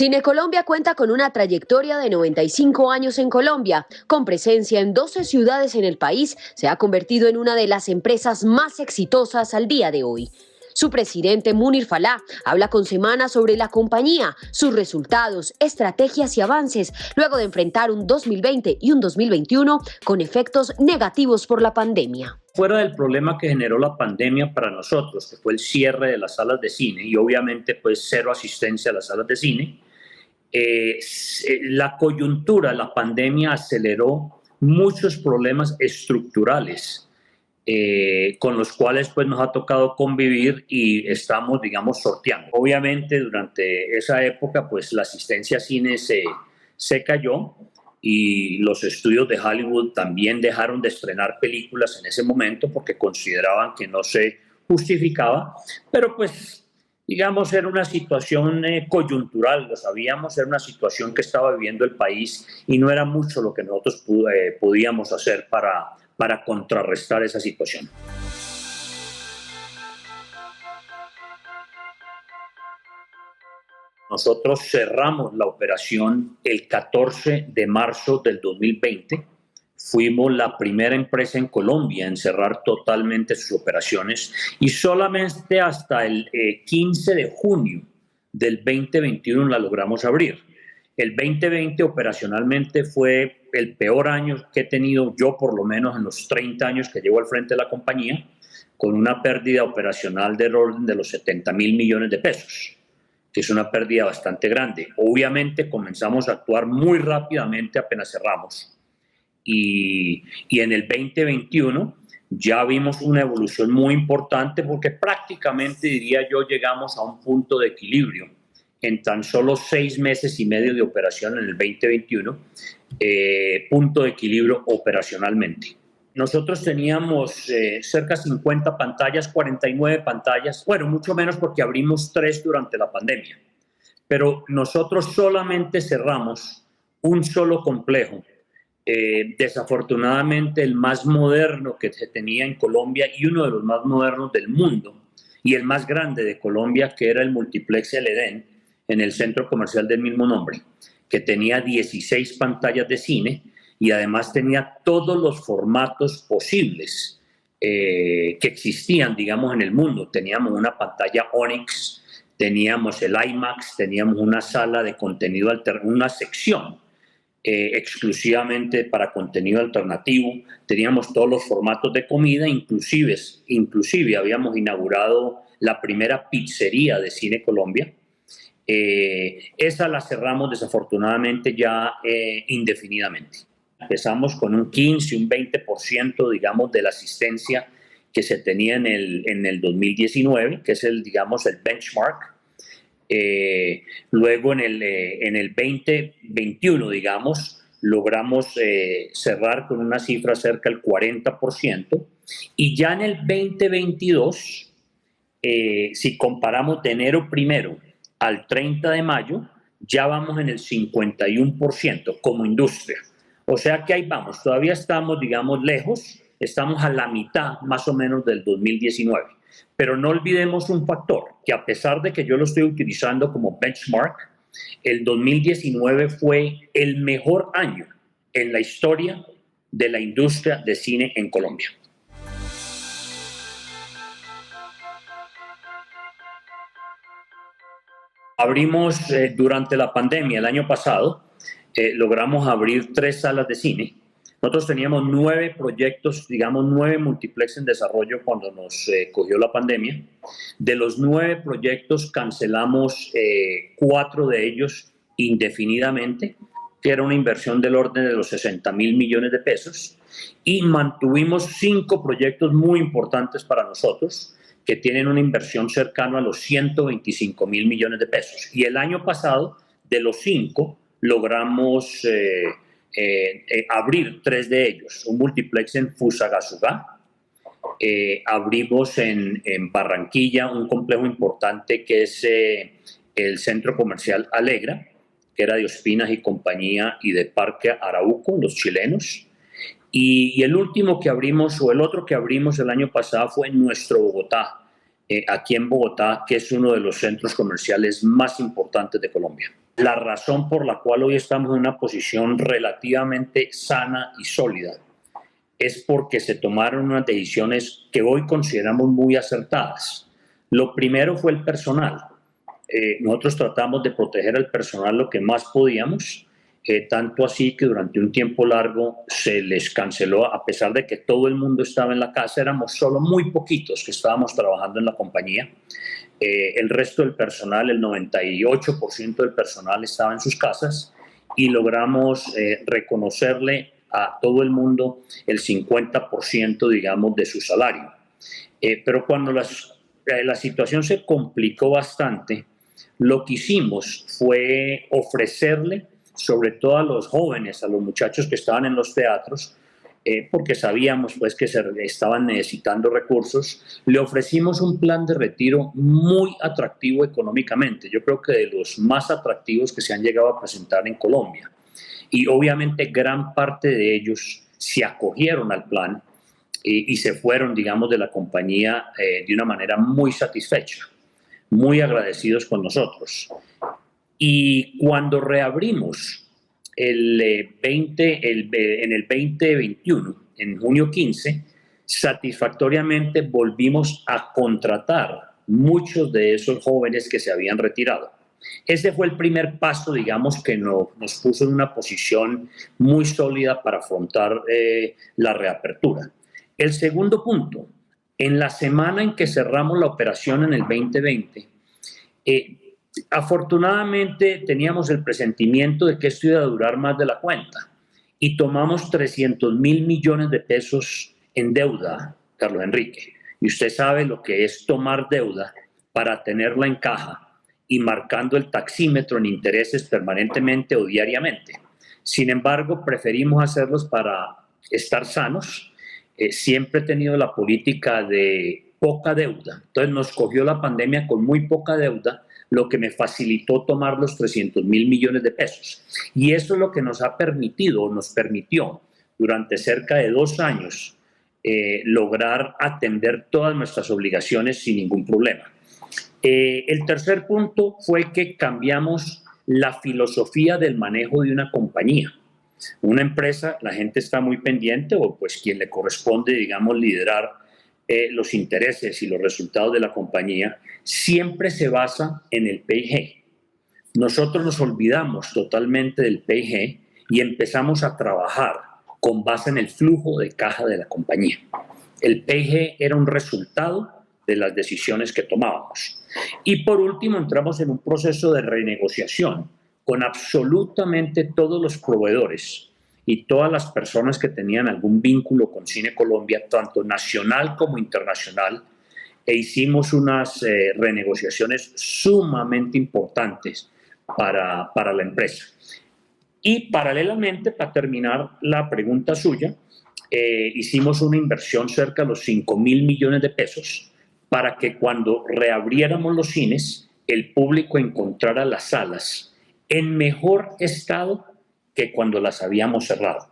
Cine Colombia cuenta con una trayectoria de 95 años en Colombia. Con presencia en 12 ciudades en el país, se ha convertido en una de las empresas más exitosas al día de hoy. Su presidente, Munir Falá, habla con Semana sobre la compañía, sus resultados, estrategias y avances, luego de enfrentar un 2020 y un 2021 con efectos negativos por la pandemia. Fuera del problema que generó la pandemia para nosotros, que fue el cierre de las salas de cine y obviamente pues cero asistencia a las salas de cine, la coyuntura, la pandemia aceleró muchos problemas estructurales con los cuales pues nos ha tocado convivir y estamos, digamos, sorteando. Obviamente durante esa época pues la asistencia a cine se cayó y los estudios de Hollywood también dejaron de estrenar películas en ese momento porque consideraban que no se justificaba, pero pues digamos era una situación coyuntural, lo sabíamos, era una situación que estaba viviendo el país y no era mucho lo que nosotros podíamos hacer para contrarrestar esa situación. Nosotros cerramos la operación el 14 de marzo del 2020. Fuimos la primera empresa en Colombia en cerrar totalmente sus operaciones y solamente hasta el 15 de junio del 2021 la logramos abrir. El 2020 operacionalmente fue el peor año que he tenido yo, por lo menos en los 30 años que llevo al frente de la compañía, con una pérdida operacional del orden de los 70.000 millones de pesos, que es una pérdida bastante grande. Obviamente comenzamos a actuar muy rápidamente apenas cerramos. Y en el 2021 ya vimos una evolución muy importante porque prácticamente, diría yo, llegamos a un punto de equilibrio. En tan solo 6 meses y medio de operación en el 2021, punto de equilibrio operacionalmente. Nosotros teníamos cerca de 50 pantallas, 49 pantallas, bueno, mucho menos porque abrimos 3 durante la pandemia, pero nosotros solamente cerramos un solo complejo, desafortunadamente el más moderno que se tenía en Colombia y uno de los más modernos del mundo y el más grande de Colombia, que era el Multiplex El Edén, en el centro comercial del mismo nombre, que tenía 16 pantallas de cine y además tenía todos los formatos posibles que existían, digamos, en el mundo. Teníamos una pantalla Onyx, teníamos el IMAX, teníamos una sala de contenido alternativo, una sección exclusivamente para contenido alternativo, teníamos todos los formatos de comida, inclusive habíamos inaugurado la primera pizzería de Cine Colombia. Esa la cerramos desafortunadamente ya indefinidamente. Empezamos con un 15, un 20%, digamos, de la asistencia que se tenía en el 2019, que es digamos, el benchmark. Luego en el 2021, digamos, logramos cerrar con una cifra cerca del 40%. Y ya en el 2022, si comparamos de enero 1 al 30 de mayo, ya vamos en el 51% como industria. O sea que ahí vamos, todavía estamos, digamos, lejos, estamos a la mitad más o menos del 2019. Pero no olvidemos un factor, que a pesar de que yo lo estoy utilizando como benchmark, el 2019 fue el mejor año en la historia de la industria de cine en Colombia. Abrimos durante la pandemia el año pasado, logramos abrir 3 salas de cine. Nosotros teníamos 9 proyectos, digamos 9 multiplex en desarrollo cuando nos cogió la pandemia. De los 9 proyectos cancelamos 4 de ellos indefinidamente, que era una inversión del orden de los 60.000 millones de pesos, y mantuvimos 5 proyectos muy importantes para nosotros, que tienen una inversión cercana a los 125.000 millones de pesos. Y el año pasado, de los 5, logramos abrir 3 de ellos. Un multiplex en Fusagasugá, abrimos en Barranquilla un complejo importante que es el centro comercial Alegra, que era de Ospinas y compañía y de Parque Arauco, los chilenos. Y el último que abrimos, o el otro que abrimos el año pasado, fue en nuestro Bogotá, aquí en Bogotá, que es uno de los centros comerciales más importantes de Colombia. La razón por la cual hoy estamos en una posición relativamente sana y sólida es porque se tomaron unas decisiones que hoy consideramos muy acertadas. Lo primero fue el personal. Nosotros tratamos de proteger al personal lo que más podíamos, tanto así que durante un tiempo largo se les canceló, a pesar de que todo el mundo estaba en la casa, éramos solo muy poquitos que estábamos trabajando en la compañía. El resto del personal, el 98% del personal estaba en sus casas y logramos reconocerle a todo el mundo el 50%, digamos, de su salario. Pero cuando la situación se complicó bastante, lo que hicimos fue ofrecerle, sobre todo a los jóvenes, a los muchachos que estaban en los teatros, porque sabíamos pues que se estaban necesitando recursos, le ofrecimos un plan de retiro muy atractivo económicamente. Yo creo que de los más atractivos que se han llegado a presentar en Colombia. Y obviamente gran parte de ellos se acogieron al plan y se fueron, digamos, de la compañía de una manera muy satisfecha, muy agradecidos con nosotros. Y cuando reabrimos en el 2021, en junio 15, satisfactoriamente volvimos a contratar muchos de esos jóvenes que se habían retirado. Ese fue el primer paso, digamos, que nos puso en una posición muy sólida para afrontar la reapertura. El segundo punto, en la semana en que cerramos la operación en el 2020, afortunadamente teníamos el presentimiento de que esto iba a durar más de la cuenta y tomamos 300.000 millones de pesos en deuda, Carlos Enrique. Y usted sabe lo que es tomar deuda para tenerla en caja y marcando el taxímetro en intereses permanentemente o diariamente. Sin embargo, preferimos hacerlos para estar sanos. Siempre he tenido la política de poca deuda. Entonces nos cogió la pandemia con muy poca deuda, lo que me facilitó tomar los 300.000 millones de pesos. Y eso es lo que nos ha permitido, nos permitió durante cerca de 2 años lograr atender todas nuestras obligaciones sin ningún problema. El tercer punto fue que cambiamos la filosofía del manejo de una compañía. Una empresa, la gente está muy pendiente, o pues quien le corresponde, digamos, liderar los intereses y los resultados de la compañía, siempre se basa en el P&G. Nosotros nos olvidamos totalmente del P&G y empezamos a trabajar con base en el flujo de caja de la compañía. El P&G era un resultado de las decisiones que tomábamos. Y por último, entramos en un proceso de renegociación con absolutamente todos los proveedores y todas las personas que tenían algún vínculo con Cine Colombia, tanto nacional como internacional, e hicimos unas renegociaciones sumamente importantes para la empresa. Y paralelamente, para terminar la pregunta suya, hicimos una inversión cerca de los 5.000 millones de pesos para que cuando reabriéramos los cines, el público encontrara las salas en mejor estado que cuando las habíamos cerrado.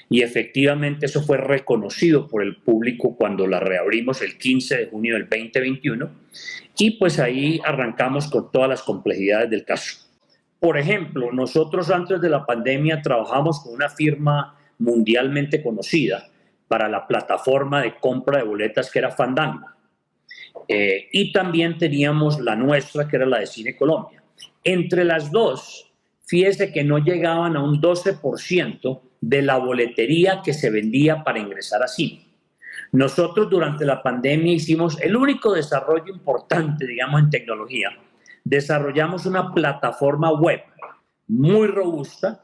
Y efectivamente eso fue reconocido por el público cuando la reabrimos el 15 de junio del 2021 y pues ahí arrancamos con todas las complejidades del caso. Por ejemplo, nosotros antes de la pandemia trabajamos con una firma mundialmente conocida para la plataforma de compra de boletas que era Fandango. Y también teníamos la nuestra, que era la de Cine Colombia. Entre las dos, fíjese que no llegaban a un 12% de la boletería que se vendía para ingresar a cine. Nosotros durante la pandemia hicimos el único desarrollo importante, digamos, en tecnología. Desarrollamos una plataforma web muy robusta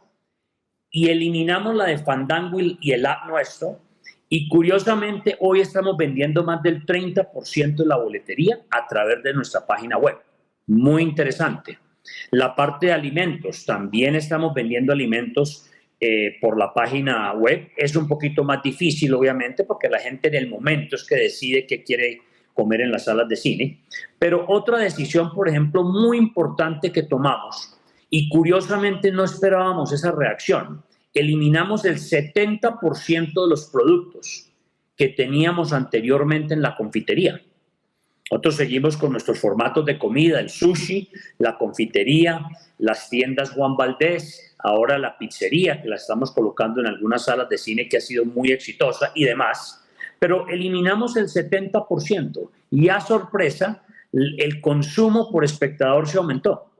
y eliminamos la de Fandango y el app nuestro. Y curiosamente, hoy estamos vendiendo más del 30% de la boletería a través de nuestra página web. Muy interesante. La parte de alimentos, también estamos vendiendo alimentos por la página web. Es un poquito más difícil, obviamente, porque la gente en el momento es que decide qué quiere comer en las salas de cine. Pero otra decisión, por ejemplo, muy importante que tomamos, y curiosamente no esperábamos esa reacción, eliminamos el 70% de los productos que teníamos anteriormente en la confitería. Nosotros seguimos con nuestros formatos de comida, el sushi, la confitería, las tiendas Juan Valdés, ahora la pizzería, que la estamos colocando en algunas salas de cine que ha sido muy exitosa y demás, pero eliminamos el 70% y a sorpresa el consumo por espectador se aumentó.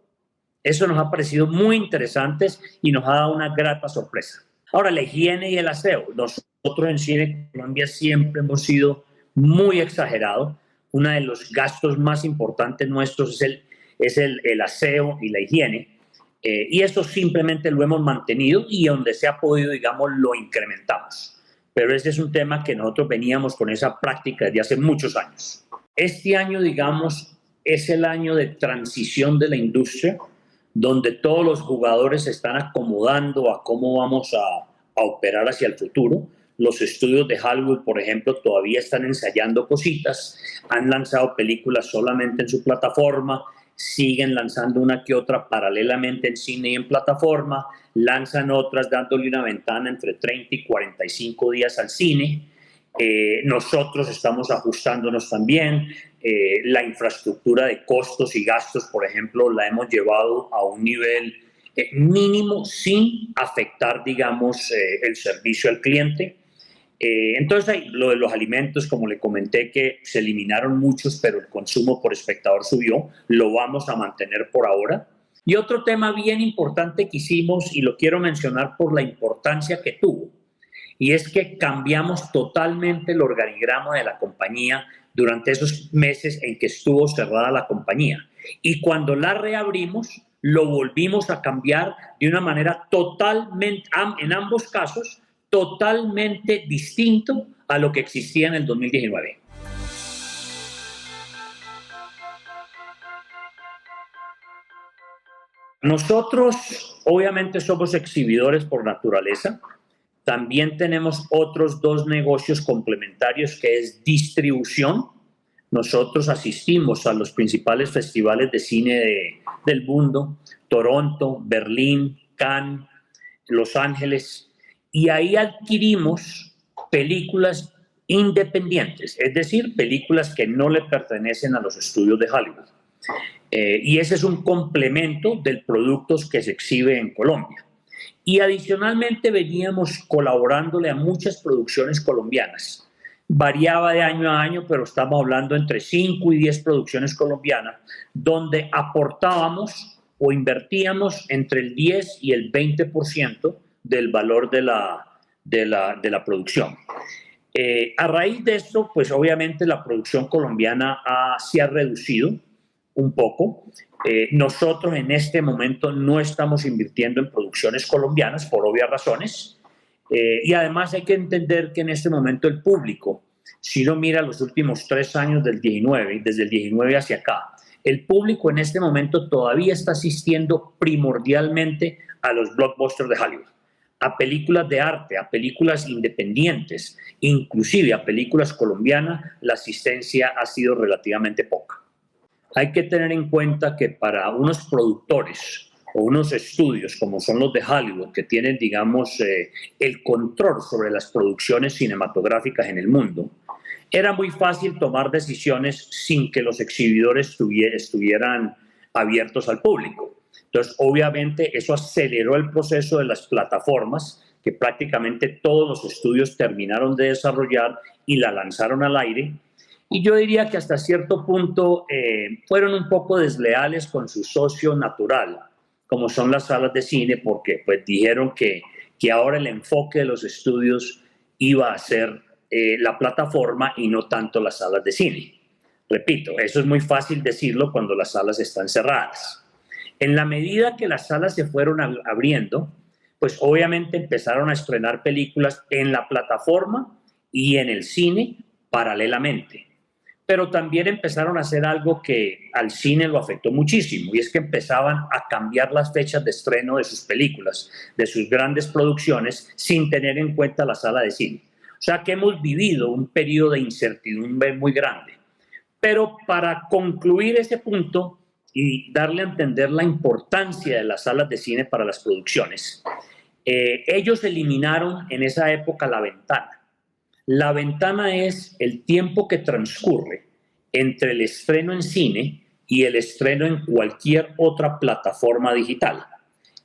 Eso nos ha parecido muy interesante y nos ha dado una grata sorpresa. Ahora, la higiene y el aseo. Nosotros en Cine Colombia siempre hemos sido muy exagerados. Uno de los gastos más importantes nuestros es el aseo y la higiene. Y eso simplemente lo hemos mantenido y donde se ha podido, digamos, lo incrementamos. Pero ese es un tema que nosotros veníamos con esa práctica desde hace muchos años. Este año, digamos, es el año de transición de la industria, donde todos los jugadores se están acomodando a cómo vamos a operar hacia el futuro. Los estudios de Hollywood, por ejemplo, todavía están ensayando cositas, han lanzado películas solamente en su plataforma, siguen lanzando una que otra paralelamente en cine y en plataforma, lanzan otras dándole una ventana entre 30 y 45 días al cine. Nosotros estamos ajustándonos también. La infraestructura de costos y gastos, por ejemplo, la hemos llevado a un nivel mínimo sin afectar, digamos, el servicio al cliente. Entonces, lo de los alimentos, como le comenté, que se eliminaron muchos, pero el consumo por espectador subió, lo vamos a mantener por ahora. Y otro tema bien importante que hicimos, y lo quiero mencionar por la importancia que tuvo, y es que cambiamos totalmente el organigrama de la compañía durante esos meses en que estuvo cerrada la compañía. Y cuando la reabrimos, lo volvimos a cambiar de una manera totalmente, en ambos casos, totalmente distinto a lo que existía en el 2019. Nosotros, obviamente, somos exhibidores por naturaleza. También tenemos otros dos negocios complementarios que es distribución. Nosotros asistimos a los principales festivales de cine del mundo, Toronto, Berlín, Cannes, Los Ángeles, y ahí adquirimos películas independientes, es decir, películas que no le pertenecen a los estudios de Hollywood. Y ese es un complemento del producto que se exhibe en Colombia. Y adicionalmente veníamos colaborándole a muchas producciones colombianas. Variaba de año a año, pero estamos hablando entre 5 y 10 producciones colombianas, donde aportábamos o invertíamos entre el 10 y el 20% del valor de la producción. A raíz de esto, pues obviamente la producción colombiana se ha reducido un poco. Nosotros en este momento no estamos invirtiendo en producciones colombianas por obvias razones. Y además hay que entender que en este momento el público, si uno mira los últimos 3 años del 19, desde el 19 hacia acá, el público en este momento todavía está asistiendo primordialmente a los blockbusters de Hollywood, a películas de arte, a películas independientes, inclusive a películas colombianas, la asistencia ha sido relativamente poca. Hay que tener en cuenta que para unos productores o unos estudios como son los de Hollywood, que tienen, digamos, el control sobre las producciones cinematográficas en el mundo, era muy fácil tomar decisiones sin que los exhibidores estuvieran abiertos al público. Entonces, obviamente, eso aceleró el proceso de las plataformas, que prácticamente todos los estudios terminaron de desarrollar y la lanzaron al aire. Y yo diría que hasta cierto punto fueron un poco desleales con su socio natural, como son las salas de cine, porque pues dijeron que ahora el enfoque de los estudios iba a ser la plataforma y no tanto las salas de cine. Repito, eso es muy fácil decirlo cuando las salas están cerradas. En la medida que las salas se fueron abriendo, pues obviamente empezaron a estrenar películas en la plataforma y en el cine paralelamente. Pero también empezaron a hacer algo que al cine lo afectó muchísimo, y es que empezaban a cambiar las fechas de estreno de sus películas, de sus grandes producciones, sin tener en cuenta la sala de cine. O sea que hemos vivido un periodo de incertidumbre muy grande. Pero para concluir ese punto y darle a entender la importancia de las salas de cine para las producciones, ellos eliminaron en esa época la ventana. La ventana es el tiempo que transcurre entre el estreno en cine y el estreno en cualquier otra plataforma digital.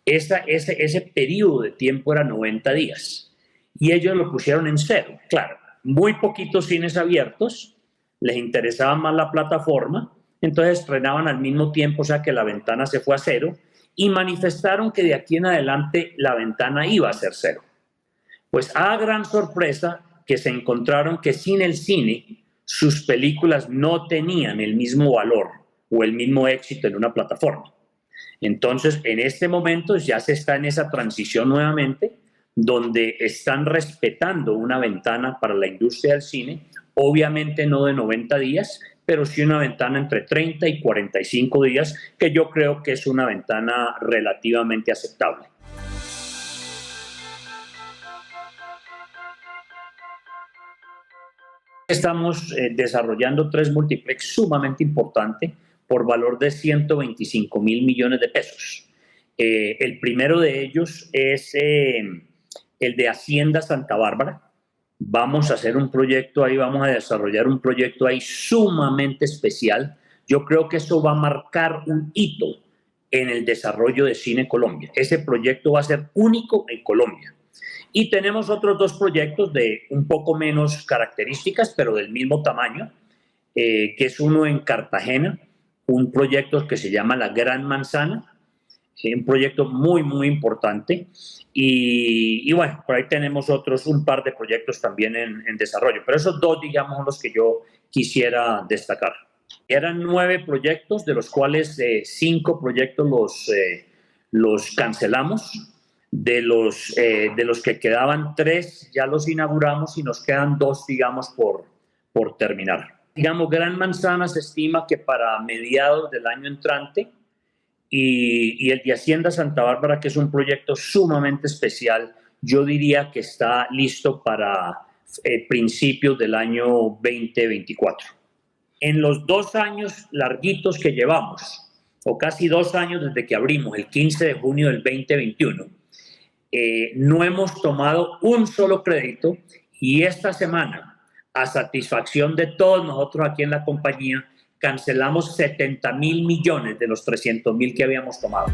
Ese periodo de tiempo era 90 días y ellos lo pusieron en 0. Claro, muy poquitos cines abiertos, les interesaba más la plataforma, entonces estrenaban al mismo tiempo, o sea que la ventana se fue a 0 y manifestaron que de aquí en adelante la ventana iba a ser 0. Pues a gran sorpresa que se encontraron que sin el cine sus películas no tenían el mismo valor o el mismo éxito en una plataforma. Entonces, en este momento ya se está en esa transición nuevamente, donde están respetando una ventana para la industria del cine, obviamente no de 90 días, pero sí una ventana entre 30 y 45 días, que yo creo que es una ventana relativamente aceptable. Estamos desarrollando 3 multiplex sumamente importantes por valor de 125 mil millones de pesos. El primero de ellos es el de Hacienda Santa Bárbara. Vamos a hacer un proyecto ahí, vamos a desarrollar un proyecto ahí sumamente especial. Yo creo que eso va a marcar un hito en el desarrollo de Cine Colombia. Ese proyecto va a ser único en Colombia. Y tenemos otros 2 proyectos de un poco menos características, pero del mismo tamaño, que es uno en Cartagena, un proyecto que se llama La Gran Manzana, un proyecto muy, muy importante. Y bueno, por ahí tenemos un par de proyectos también en desarrollo, pero esos 2, digamos, son los que yo quisiera destacar. Eran 9 proyectos, de los cuales 5 proyectos los cancelamos. De los que quedaban 3 ya los inauguramos y nos quedan 2, digamos, por terminar. Digamos, Gran Manzana se estima que para mediados del año entrante y el de Hacienda Santa Bárbara, que es un proyecto sumamente especial, yo diría que está listo para principios del año 2024. En los 2 años larguitos que llevamos, o casi 2 años desde que abrimos, el 15 de junio del 2021, no hemos tomado un solo crédito y esta semana, a satisfacción de todos nosotros aquí en la compañía, cancelamos 70 mil millones de los 300 mil que habíamos tomado.